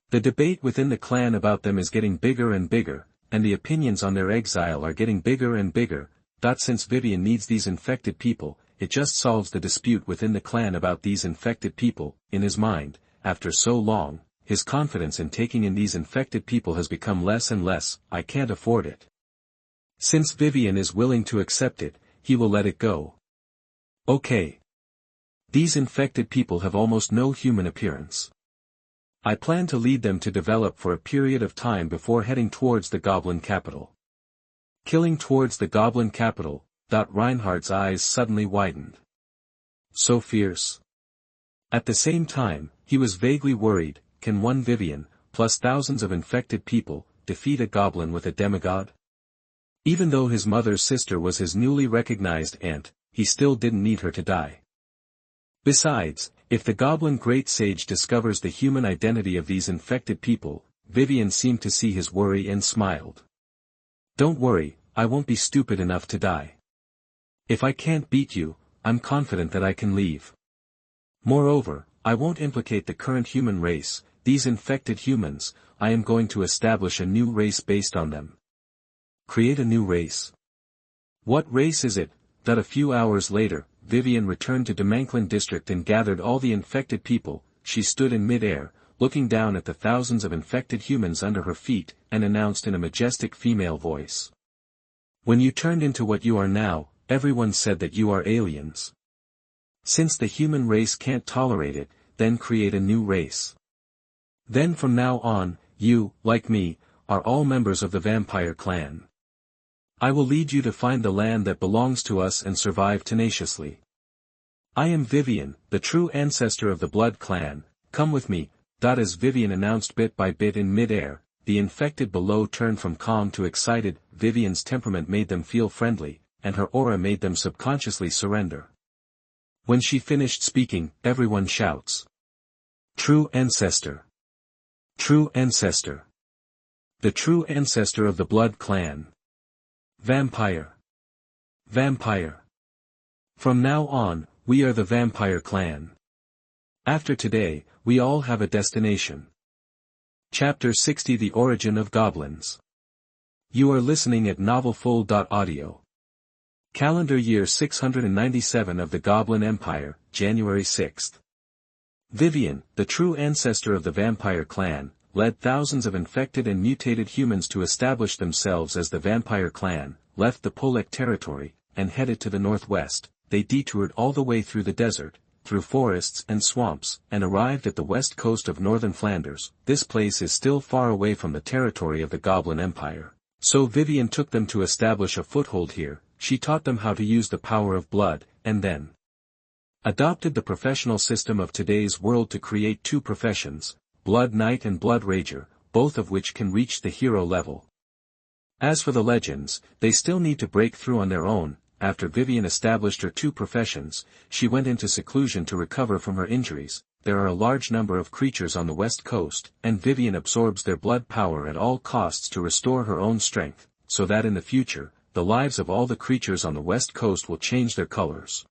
The debate within the clan about them is getting bigger and bigger, and the opinions on their exile are getting bigger and bigger. Since Vivian needs these infected people, it just solves the dispute within the clan about these infected people. In his mind, after so long, his confidence in taking in these infected people has become less and less. I can't afford it. Since Vivian is willing to accept it, he will let it go. Okay. These infected people have almost no human appearance. I plan to lead them to develop for a period of time before heading towards the Goblin capital. Killing towards the Goblin capital. Reinhardt's eyes suddenly widened. So fierce. At the same time, he was vaguely worried. Can one Vivian, plus thousands of infected people, defeat a goblin with a demigod? Even though his mother's sister was his newly recognized aunt, he still didn't need her to die. Besides, if the Goblin Great Sage discovers the human identity of these infected people, Vivian seemed to see his worry and smiled. Don't worry, I won't be stupid enough to die. If I can't beat you, I'm confident that I can leave. Moreover, I won't implicate the current human race, these infected humans. I am going to establish a new race based on them. Create a new race. What race is it? That a few hours later, Vivian returned to Mainland district and gathered all the infected people. She stood in mid-air, looking down at the thousands of infected humans under her feet, and announced in a majestic female voice. When you turned into what you are now, everyone said that you are aliens. Since the human race can't tolerate it, then create a new race. Then from now on, you, like me, are all members of the vampire clan. I will lead you to find the land that belongs to us and survive tenaciously. I am Vivian, the true ancestor of the Blood Clan. Come with me. As Vivian announced bit by bit in mid-air, the infected below turned from calm to excited. Vivian's temperament made them feel friendly, and her aura made them subconsciously surrender. When she finished speaking, everyone shouts. True ancestor. True ancestor. The true ancestor of the Blood Clan. Vampire. Vampire. From now on, we are the vampire clan. After today, we all have a destination. Chapter 60 The Origin of Goblins. You are listening at novelfull.audio. Calendar year 697 of the Goblin Empire, January 6th. Vivian, the true ancestor of the vampire clan, led thousands of infected and mutated humans to establish themselves as the vampire clan, left the Pollack territory, and headed to the northwest. They detoured all the way through the desert, through forests and swamps, and arrived at the west coast of northern Flanders. This place is still far away from the territory of the Goblin Empire. So Vivian took them to establish a foothold here. She taught them how to use the power of blood, and then adopted the professional system of today's world to create two professions, Blood Knight and Blood Rager, both of which can reach the hero level. As for the legends, they still need to break through on their own. After Vivian established her two professions, she went into seclusion to recover from her injuries. There are a large number of creatures on the west coast, and Vivian absorbs their blood power at all costs to restore her own strength, so that in the future, the lives of all the creatures on the west coast will change their colors.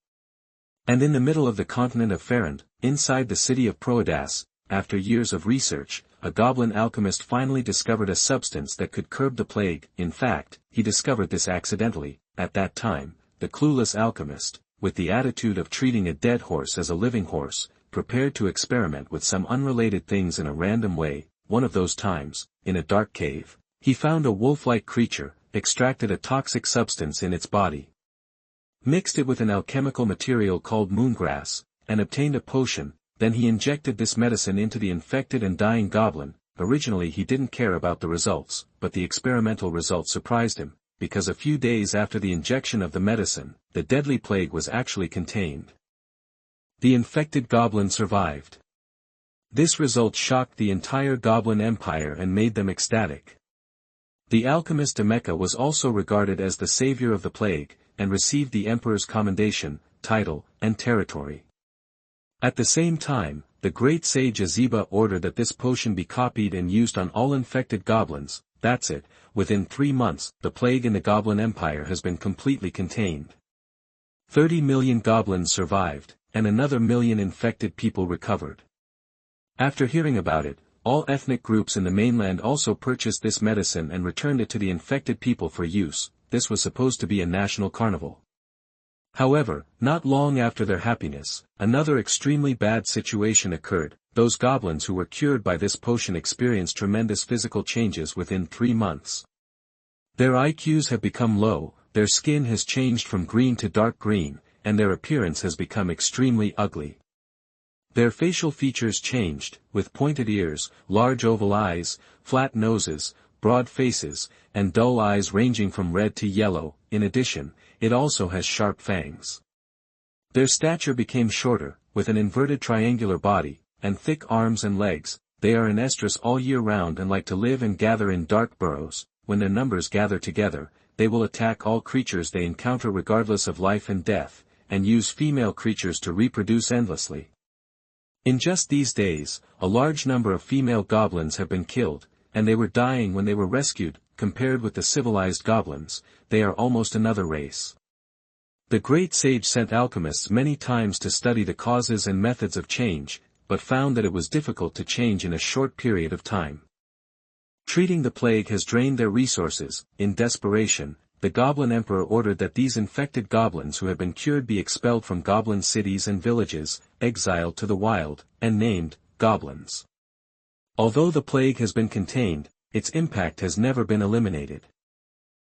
And in the middle of the continent of Farand, inside the city of Proadas, after years of research, a goblin alchemist finally discovered a substance that could curb the plague. In fact, he discovered this accidentally. At that time, the clueless alchemist, with the attitude of treating a dead horse as a living horse, prepared to experiment with some unrelated things in a random way. One of those times, in a dark cave, he found a wolf-like creature, extracted a toxic substance in its body, mixed it with an alchemical material called moongrass, and obtained a potion. Then he injected this medicine into the infected and dying goblin. Originally he didn't care about the results, but the experimental results surprised him, because a few days after the injection of the medicine, the deadly plague was actually contained. The infected goblin survived. This result shocked the entire Goblin Empire and made them ecstatic. The alchemist Emeka was also regarded as the savior of the plague, and received the emperor's commendation, title, and territory. At the same time, the great sage Azeba ordered that this potion be copied and used on all infected goblins. That's it. Within 3 months, the plague in the Goblin Empire has been completely contained. 30 million goblins survived, and another million infected people recovered. After hearing about it, all ethnic groups in the mainland also purchased this medicine and returned it to the infected people for use. This was supposed to be a national carnival. However, not long after their happiness, another extremely bad situation occurred. Those goblins who were cured by this potion experienced tremendous physical changes within 3 months. Their IQs have become low, their skin has changed from green to dark green, and their appearance has become extremely ugly. Their facial features changed, with pointed ears, large oval eyes, flat noses, broad faces, and dull eyes ranging from red to yellow. In addition, it also has sharp fangs. Their stature became shorter, with an inverted triangular body, and thick arms and legs. They are in estrus all year round and like to live and gather in dark burrows. When their numbers gather together, they will attack all creatures they encounter regardless of life and death, and use female creatures to reproduce endlessly. In just these days, a large number of female goblins have been killed, and they were dying when they were rescued. Compared with the civilized goblins, they are almost another race. The great sage sent alchemists many times to study the causes and methods of change, but found that it was difficult to change in a short period of time. Treating the plague has drained their resources. In desperation, the Goblin Emperor ordered that these infected goblins who had been cured be expelled from goblin cities and villages, exiled to the wild, and named Goblins. Although the plague has been contained, its impact has never been eliminated.